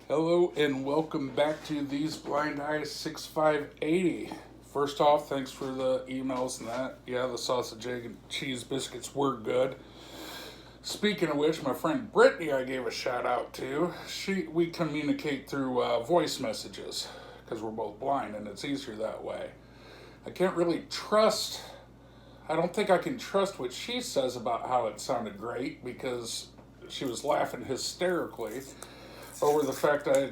Hello and welcome back to These Blind Eyes 6580. First off, thanks for the emails and that. Yeah, the sausage, egg, and cheese biscuits were good. Speaking of which, my friend Brittany I gave a shout out to. We communicate through voice messages because we're both blind and it's easier that way. I can't really trust, I don't think I can trust what she says about how it sounded great because she was laughing hysterically over the fact I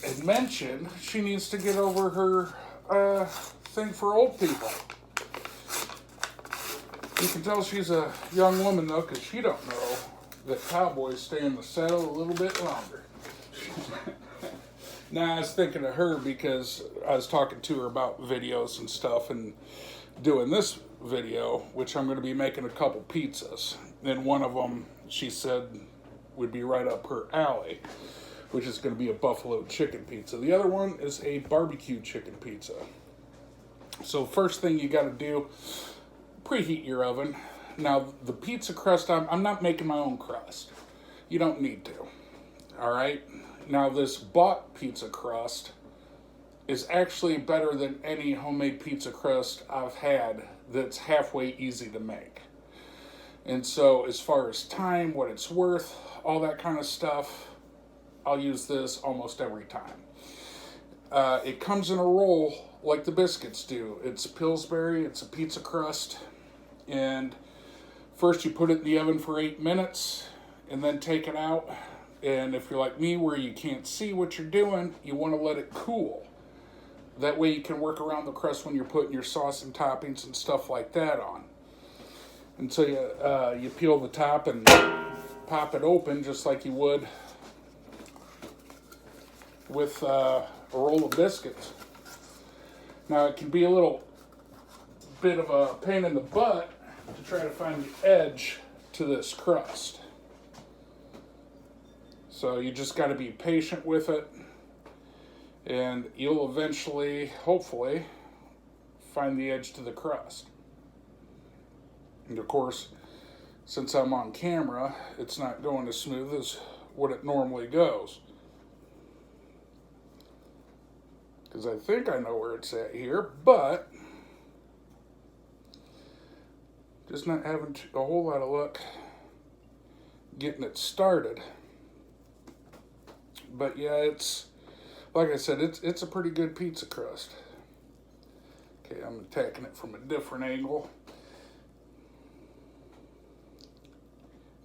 had mentioned she needs to get over her thing for old people. You can tell she's a young woman though, because she don't know that cowboys stay in the saddle a little bit longer. Now I was thinking of her because I was talking to her about videos and stuff and doing this video, which I'm going to be making a couple pizzas. And one of them, she said, would be right up her alley, which is going to be a buffalo chicken pizza. The other one is a barbecue chicken pizza. So first thing you got to do, preheat your oven. Now the pizza crust, I'm not making my own crust. You don't need to. All right. Now this bought pizza crust is actually better than any homemade pizza crust I've had that's halfway easy to make. And so as far as time, what it's worth, all that kind of stuff, I'll use this almost every time. It comes in a roll like the biscuits do. It's Pillsbury, it's a pizza crust, and first you put it in the oven for 8 minutes and then take it out. And if you're like me where you can't see what you're doing, you want to let it cool. That way you can work around the crust when you're putting your sauce and toppings and stuff like that on. And so you peel the top and pop it open just like you would with a roll of biscuits. Now it can be a little bit of a pain in the butt to try to find the edge to this crust. So you just got to be patient with it and you'll eventually, hopefully, find the edge to the crust. And of course, since I'm on camera, it's not going as smooth as what it normally goes. Because I think I know where it's at here, but just not having a whole lot of luck getting it started. But yeah, it's, like I said, it's a pretty good pizza crust. Okay, I'm attacking it from a different angle.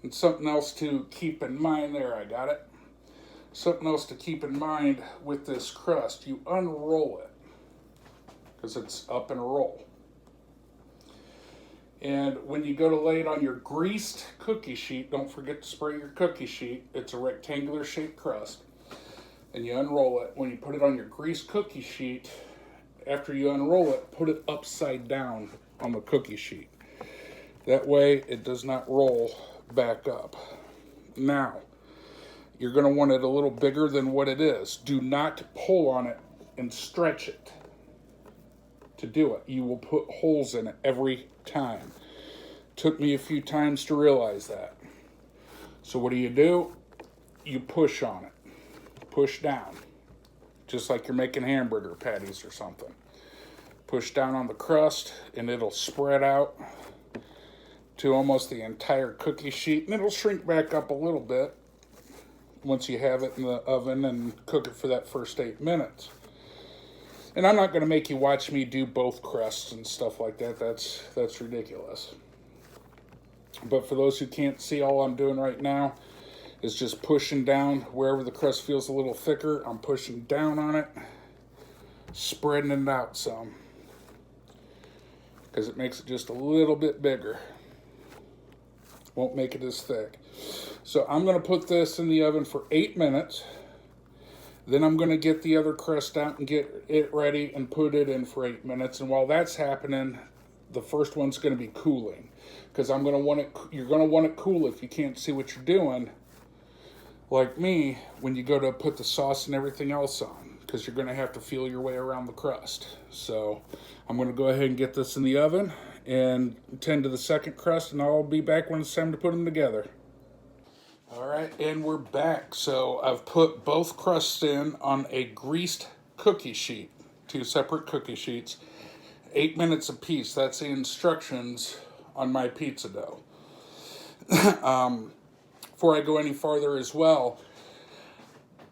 And something else to keep in mind there, I got it. Something else to keep in mind with this crust, you unroll it because it's up in a roll. And when you go to lay it on your greased cookie sheet, don't forget to spray your cookie sheet. It's a rectangular shaped crust. And you unroll it. When you put it on your greased cookie sheet, after you unroll it, put it upside down on the cookie sheet. That way it does not roll back up. Now, you're going to want it a little bigger than what it is. Do not pull on it and stretch it to do it. You will put holes in it every time. Took me a few times to realize that. So what do? You push on it. Push down. Just like you're making hamburger patties or something. Push down on the crust and it'll spread out to almost the entire cookie sheet. And it'll shrink back up a little bit once you have it in the oven and cook it for that first 8 minutes. And I'm not going to make you watch me do both crusts and stuff like that. That's ridiculous. But for those who can't see, all I'm doing right now is just pushing down wherever the crust feels a little thicker. I'm pushing down on it, spreading it out some, because it makes it just a little bit bigger. Won't make it as thick. So I'm going to put this in the oven for 8 minutes. Then I'm going to get the other crust out and get it ready and put it in for 8 minutes. And while that's happening, the first one's going to be cooling. Because I'm going to want it, you're going to want it cool if you can't see what you're doing. Like me, when you go to put the sauce and everything else on. Because you're going to have to feel your way around the crust. So I'm going to go ahead and get this in the oven and tend to the second crust. And I'll be back when it's time to put them together. All right, and we're back. So I've put both crusts in on a greased cookie sheet, 2 separate cookie sheets, 8 minutes apiece. That's the instructions on my pizza dough. Before I go any farther as well,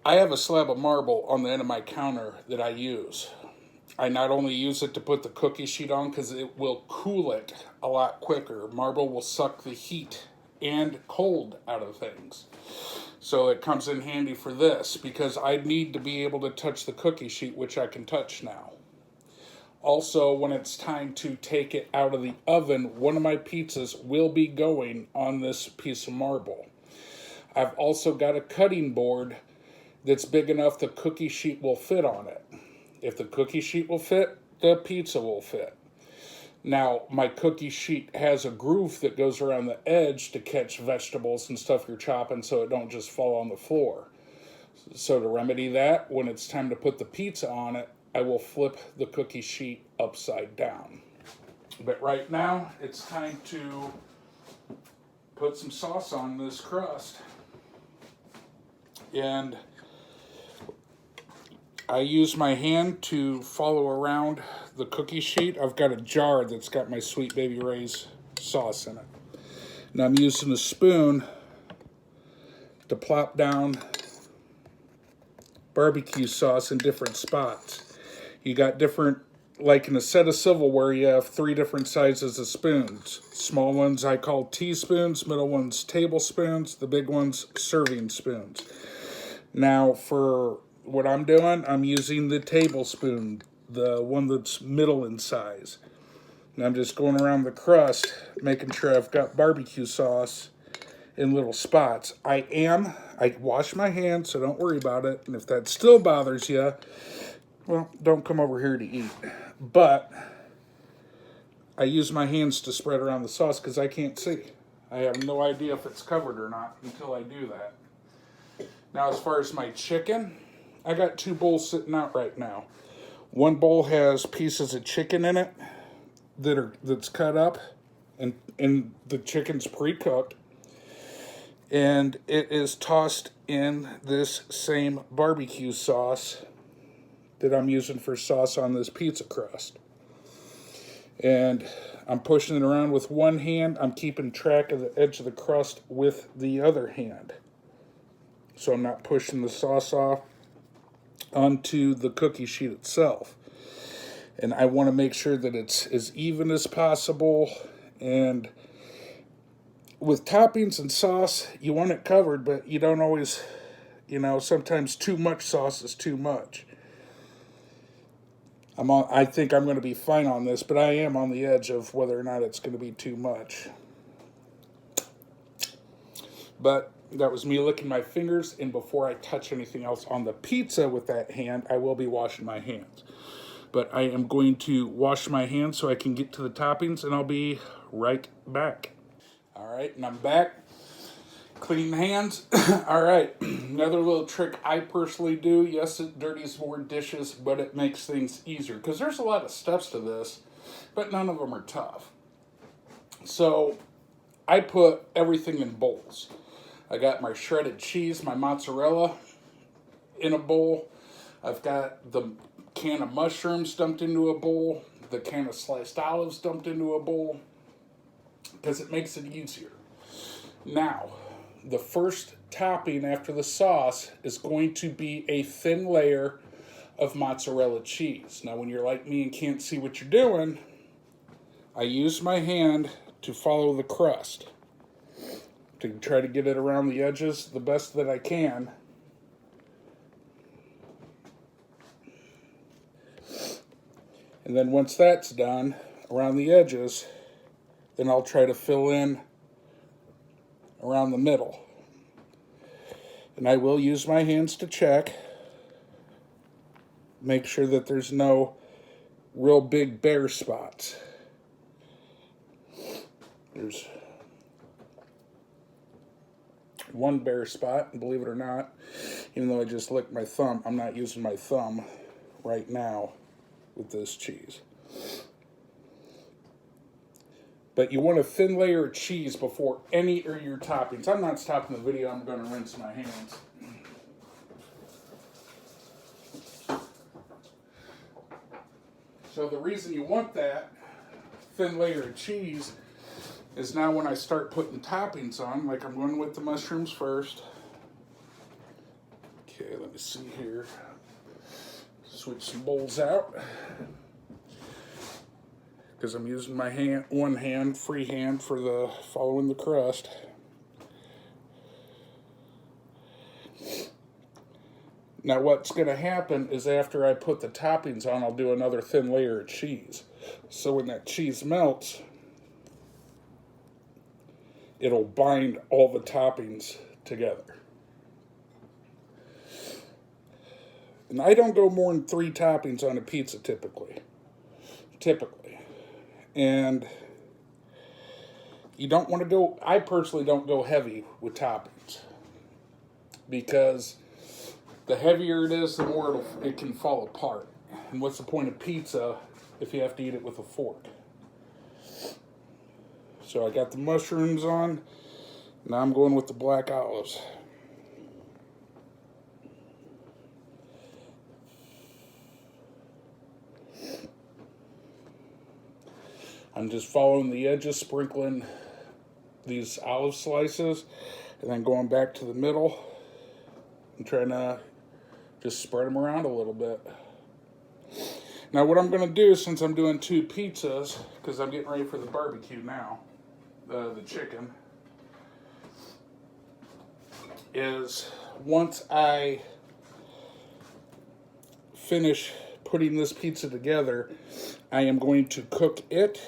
I have a slab of marble on the end of my counter that I use. I not only use it to put the cookie sheet on because it will cool it a lot quicker. Marble will suck the heat and cold out of things. So it comes in handy for this because I need to be able to touch the cookie sheet, which I can touch now. Also, when it's time to take it out of the oven, one of my pizzas will be going on this piece of marble. I've also got a cutting board that's big enough the cookie sheet will fit on it. If the cookie sheet will fit, the pizza will fit. Now, my cookie sheet has a groove that goes around the edge to catch vegetables and stuff you're chopping so it don't just fall on the floor. So to remedy that, when it's time to put the pizza on it, I will flip the cookie sheet upside down. But right now, it's time to put some sauce on this crust. And I use my hand to follow around the cookie sheet. I've got a jar that's got my Sweet Baby Ray's sauce in it. And I'm using a spoon to plop down barbecue sauce in different spots. You got different, like in a set of silverware, you have 3 different sizes of spoons. Small ones I call teaspoons, middle ones tablespoons, the big ones serving spoons. Now for what I'm doing, I'm using the tablespoon, the one that's middle in size. And I'm just going around the crust, making sure I've got barbecue sauce in little spots. I wash my hands, so don't worry about it. And if that still bothers you, well, don't come over here to eat. But I use my hands to spread around the sauce because I can't see. I have no idea if it's covered or not until I do that. Now, as far as my chicken, I got 2 bowls sitting out right now. One bowl has pieces of chicken in it that's cut up, and the chicken's pre-cooked. And it is tossed in this same barbecue sauce that I'm using for sauce on this pizza crust. And I'm pushing it around with one hand. I'm keeping track of the edge of the crust with the other hand, so I'm not pushing the sauce off onto the cookie sheet itself. And I want to make sure that it's as even as possible. And with toppings and sauce, you want it covered, but you don't always, sometimes too much sauce is too much. I think I'm going to be fine on this, but I am on the edge of whether or not it's going to be too much. But that was me licking my fingers, and before I touch anything else on the pizza with that hand, I will be washing my hands. But I am going to wash my hands so I can get to the toppings, and I'll be right back. All right, and I'm back. Clean hands. All right, another little trick I personally do. Yes, it dirties more dishes, but it makes things easier because there's a lot of steps to this, but none of them are tough. So I put everything in bowls. I got my shredded cheese, my mozzarella in a bowl. I've got the can of mushrooms dumped into a bowl, the can of sliced olives dumped into a bowl, because it makes it easier. Now, the first topping after the sauce is going to be a thin layer of mozzarella cheese. Now, when you're like me and can't see what you're doing, I use my hand to follow the crust to try to get it around the edges the best that I can. And then once that's done around the edges, then I'll try to fill in around the middle. And I will use my hands to check. Make sure that there's no real big bare spots. There's one bare spot, and believe it or not, even though I just licked my thumb, I'm not using my thumb right now with this cheese. But you want a thin layer of cheese before any of your toppings. I'm not stopping the video. I'm going to rinse my hands. So the reason you want that thin layer of cheese is now when I start putting toppings on, like I'm going with the mushrooms first. Okay, let me see here. Switch some bowls out. Because I'm using my free hand for the following the crust. Now what's going to happen is after I put the toppings on, I'll do another thin layer of cheese. So when that cheese melts, it'll bind all the toppings together. And I don't go more than 3 toppings on a pizza typically. And you don't want to go, I personally don't go heavy with toppings. Because the heavier it is, the more it can fall apart. And what's the point of pizza if you have to eat it with a fork? So I got the mushrooms on. Now I'm going with the black olives. I'm just following the edges, sprinkling these olive slices, and then going back to the middle and trying to just spread them around a little bit. Now what I'm going to do, since I'm doing 2 pizzas, because I'm getting ready for the barbecue now, the chicken, is once I finish putting this pizza together, I am going to cook it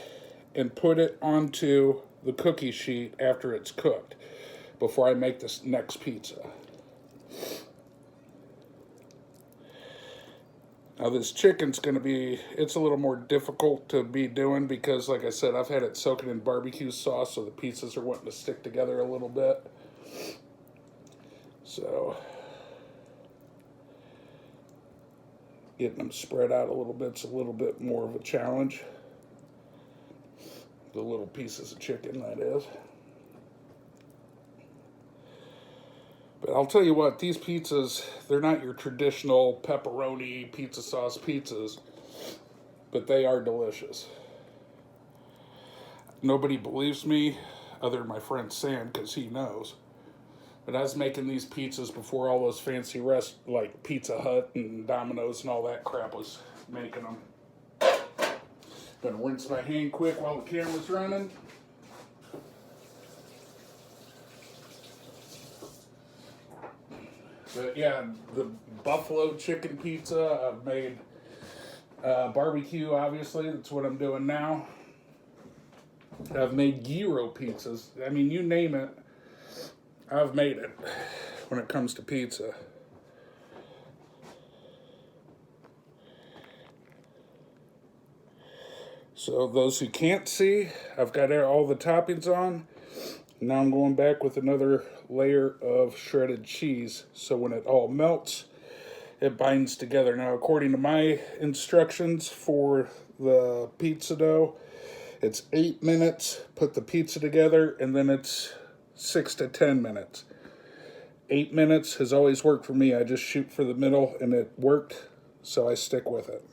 and put it onto the cookie sheet after it's cooked before I make this next pizza. Now this chicken's going to be, it's a little more difficult to be doing because, like I said, I've had it soaking in barbecue sauce, so the pieces are wanting to stick together a little bit. So, getting them spread out a little bit's a little bit more of a challenge. The little pieces of chicken, that is. But I'll tell you what, these pizzas, they're not your traditional pepperoni pizza sauce pizzas, but they are delicious. Nobody believes me other than my friend Sam, because he knows. But I was making these pizzas before all those fancy like Pizza Hut and Domino's and all that crap was making them. Gonna rinse my hand quick while the camera's running. But yeah, the buffalo chicken pizza, I've made barbecue, obviously, that's what I'm doing now. I've made gyro pizzas. I mean, you name it, I've made it when it comes to pizza. So those who can't see, I've got all the toppings on. Now I'm going back with another layer of shredded cheese. So when it all melts, it binds together. Now, according to my instructions for the pizza dough, it's 8 minutes, put the pizza together, and then it's 6 to 10 minutes. 8 minutes has always worked for me. I just shoot for the middle, and it worked, so I stick with it.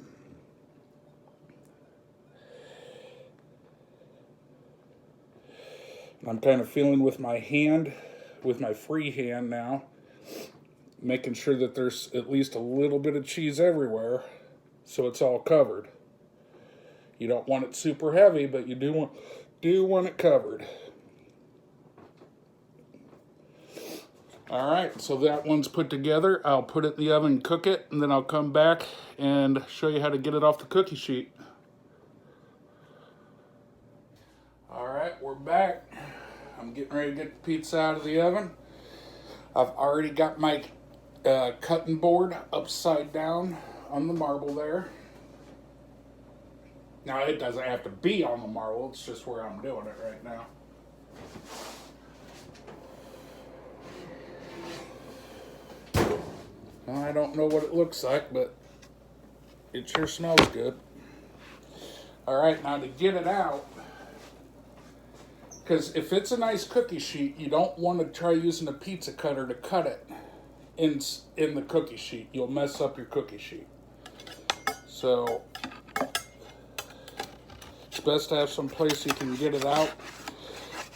I'm kind of feeling with my hand, with my free hand now, making sure that there's at least a little bit of cheese everywhere so it's all covered. You don't want it super heavy, but you do want it covered. All right, so that one's put together. I'll put it in the oven and cook it, and then I'll come back and show you how to get it off the cookie sheet. All right, we're back. I'm getting ready to get the pizza out of the oven. I've already got my cutting board upside down on the marble there. Now, it doesn't have to be on the marble, it's just where I'm doing it right now. Well, I don't know what it looks like, but it sure smells good. All right, now to get it out, Because if it's a nice cookie sheet, you don't want to try using a pizza cutter to cut it in the cookie sheet. You'll mess up your cookie sheet. So it's best to have some place you can get it out.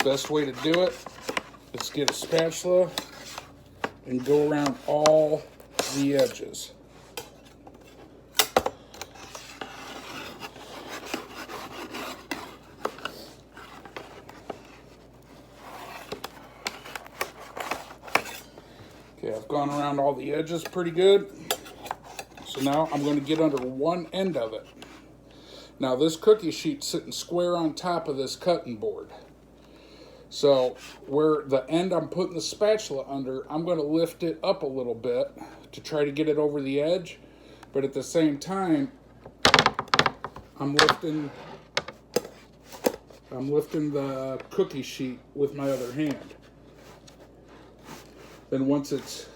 Best way to do it is get a spatula and go around all the edges. Okay, I've gone around all the edges pretty good. So now I'm going to get under one end of it. Now this cookie sheet's sitting square on top of this cutting board. So where the end I'm putting the spatula under, I'm going to lift it up a little bit to try to get it over the edge. But at the same time, I'm lifting the cookie sheet with my other hand. Then once it's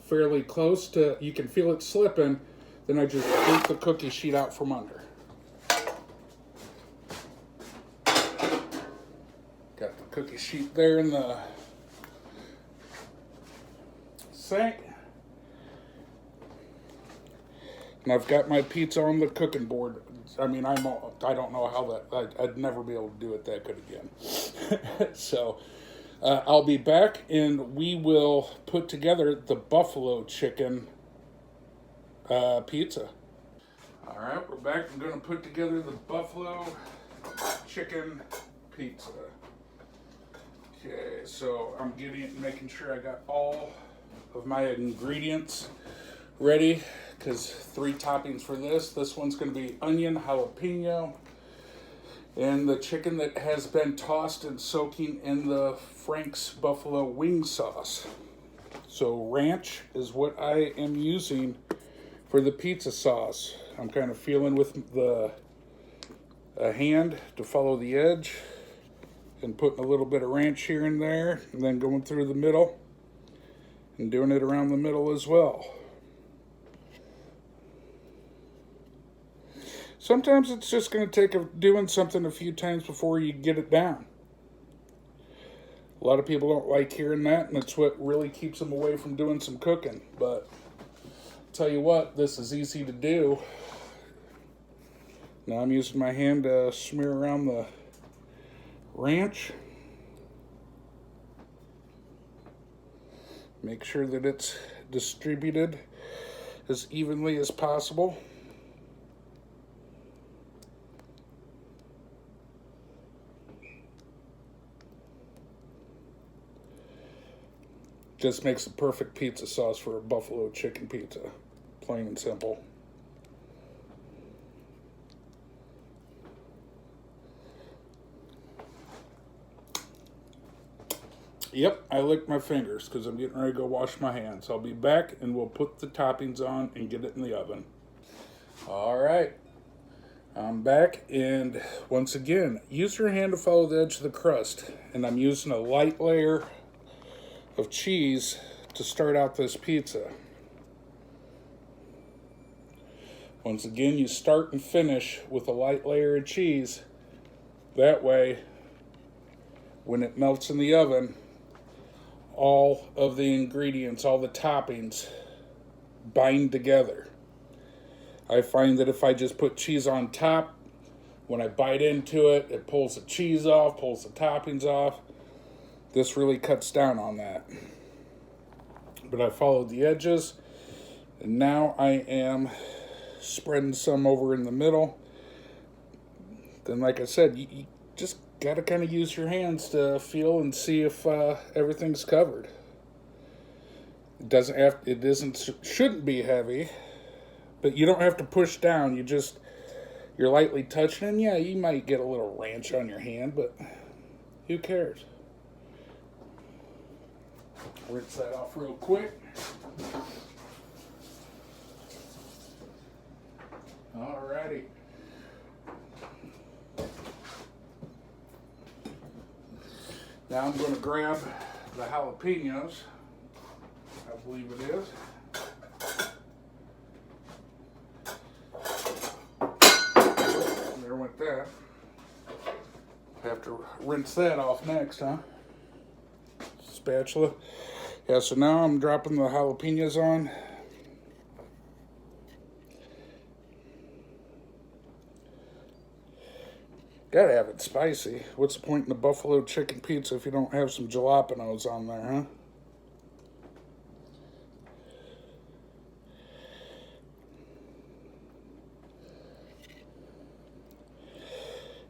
fairly close to, you can feel it slipping, then I just take the cookie sheet out from under. Got the cookie sheet there in the sink. And I've got my pizza on the cooking board. I mean, I don't know how that, I'd never be able to do it that good again. So I'll be back and we will put together the buffalo chicken pizza. All right, we're back. I'm going to put together the buffalo chicken pizza. Okay, so I'm making sure I got all of my ingredients ready, because 3 toppings for this. This one's going to be onion, jalapeno, and the chicken that has been tossed and soaking in the Frank's buffalo wing sauce. So ranch is what I am using for the pizza sauce. I'm kind of feeling with a hand to follow the edge and putting a little bit of ranch here and there, and then going through the middle and doing it around the middle as well. Sometimes it's just going to take doing something a few times before you get it down. A lot of people don't like hearing that, and it's what really keeps them away from doing some cooking. But I'll tell you what, this is easy to do. Now I'm using my hand to smear around the ranch. Make sure that it's distributed as evenly as possible. Just makes the perfect pizza sauce for a buffalo chicken pizza. Plain and simple. Yep, I licked my fingers because I'm getting ready to go wash my hands. I'll be back and we'll put the toppings on and get it in the oven. All right, I'm back, and once again, use your hand to follow the edge of the crust. And I'm using a light layer of cheese to start out this pizza. Once again, you start and finish with a light layer of cheese. That way, when it melts in the oven, all of the ingredients, all the toppings bind together. I find that if I just put cheese on top, when I bite into it, it pulls the cheese off, pulls the toppings off. This really cuts down on that. But I followed the edges, and now I am spreading some over in the middle. Then, like I said, you just got to kind of use your hands to feel and see if everything's covered. Shouldn't be heavy, but you don't have to push down. You're lightly touching, and yeah, you might get a little ranch on your hand, but who cares? Rinse that off real quick. Alrighty. Now I'm going to grab the jalapenos. I believe it is. There went that. Have have to rinse that off next, huh? Spatula. Yeah, so now I'm dropping the jalapenos on. Gotta have it spicy. What's the point in the buffalo chicken pizza if you don't have some jalapenos on there, huh?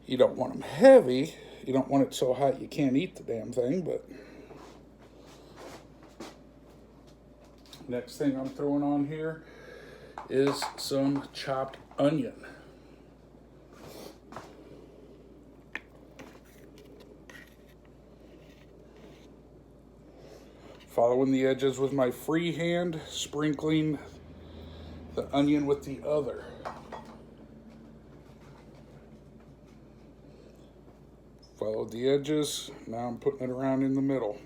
You don't want them heavy. You don't want it so hot you can't eat the damn thing, but... Next thing I'm throwing on here is some chopped onion. Following the edges with my free hand, sprinkling the onion with the other. Followed the edges, now I'm putting it around in the middle.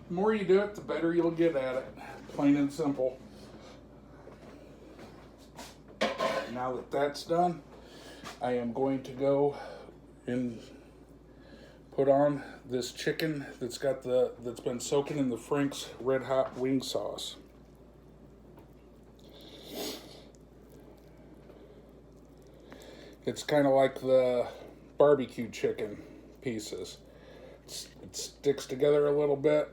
The more you do it, the better you'll get at it. Plain and simple. Now that that's done, I am going to go and put on this chicken that's been soaking in the Frank's Red Hot wing sauce. It's kind of like the barbecue chicken pieces. It sticks together a little bit,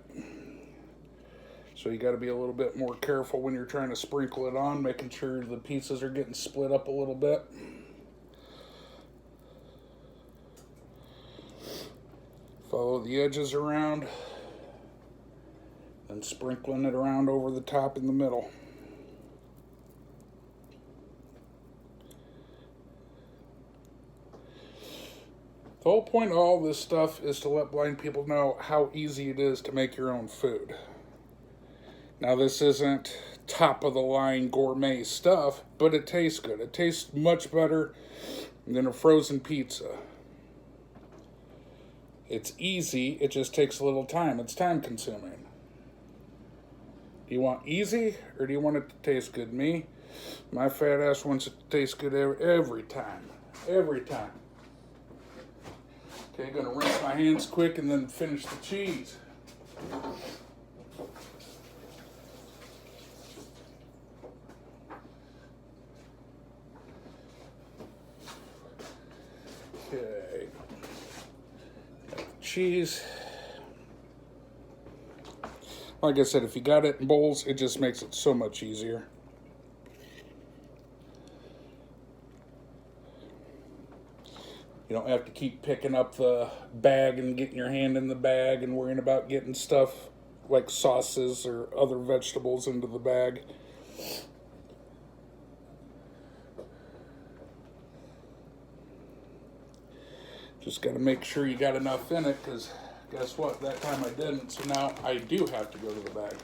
so you got to be a little bit more careful when you're trying to sprinkle it on, making sure the pieces are getting split up a little bit. Follow the edges around and sprinkling it around over the top in the middle. The whole point of all this stuff is to let blind people know how easy it is to make your own food. Now, this isn't top of the line gourmet stuff, but it tastes good. It tastes much better than a frozen pizza. It's easy, it just takes a little time. It's time consuming. Do you want easy or do you want it to taste good? Me, my fat ass wants it to taste good every time. Every time. Okay, gonna rinse my hands quick and then finish the cheese. Okay. Cheese. Like I said, if you got it in bowls, it just makes it so much easier. You don't have to keep picking up the bag and getting your hand in the bag and worrying about getting stuff like sauces or other vegetables into the bag. Just got to make sure you got enough in it, because guess what? That time I didn't, so now I do have to go to the bag.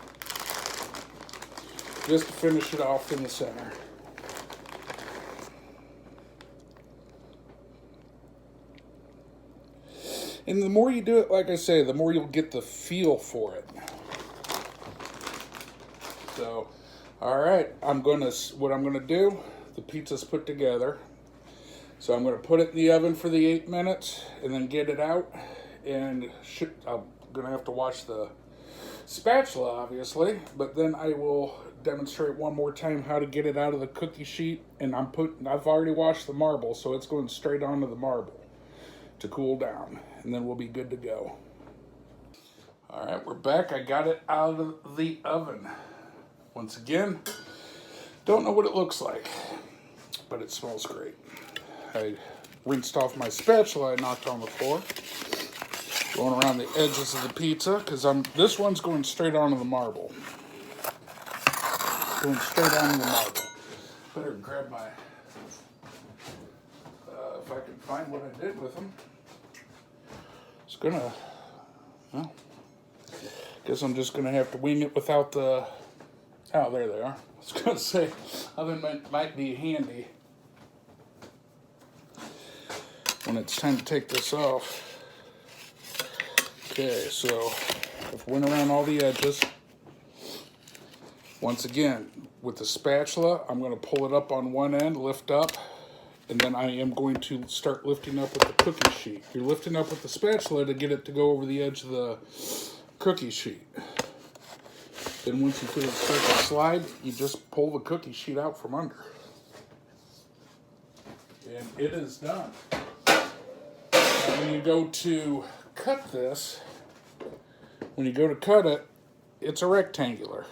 Just to finish it off in the center. And the more you do it, like I say, the more you'll get the feel for it. So, all right, what I'm gonna do, the pizza's put together. So I'm gonna put it in the oven for the 8 minutes and then get it out. And I'm gonna have to wash the spatula, obviously, but then I will demonstrate one more time how to get it out of the cookie sheet. And I've already washed the marble, so it's going straight onto the marble to cool down, and then we'll be good to go. All right, we're back. I got it out of the oven. Once again, don't know what it looks like, but it smells great. I rinsed off my spatula I knocked on the floor. Going around the edges of the pizza, because this one's going straight onto the marble. Going straight onto the marble. Better grab my, if I can find what I did with them. It's gonna, well, guess I'm just gonna have to wing it without the, oh, there they are. I was gonna say, oven might be handy when it's time to take this off. Okay, so I've went around all the edges. Once again, with the spatula, I'm gonna pull it up on one end, lift up, And then I am going to start lifting up with the cookie sheet. You're lifting up with the spatula to get it to go over the edge of the cookie sheet. Then once you feel it start to slide, you just pull the cookie sheet out from under. And it is done. Now when you go to cut this, when you go to cut it, it's a rectangular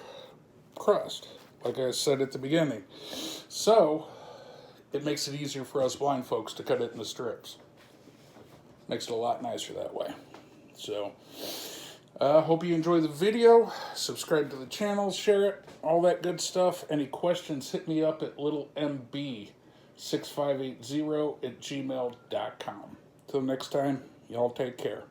crust, like I said at the beginning. So it makes it easier for us blind folks to cut it into strips. Makes it a lot nicer that way. So, hope you enjoy the video. Subscribe to the channel, share it, all that good stuff. Any questions, hit me up at littlemb6580@gmail.com. Till next time, y'all take care.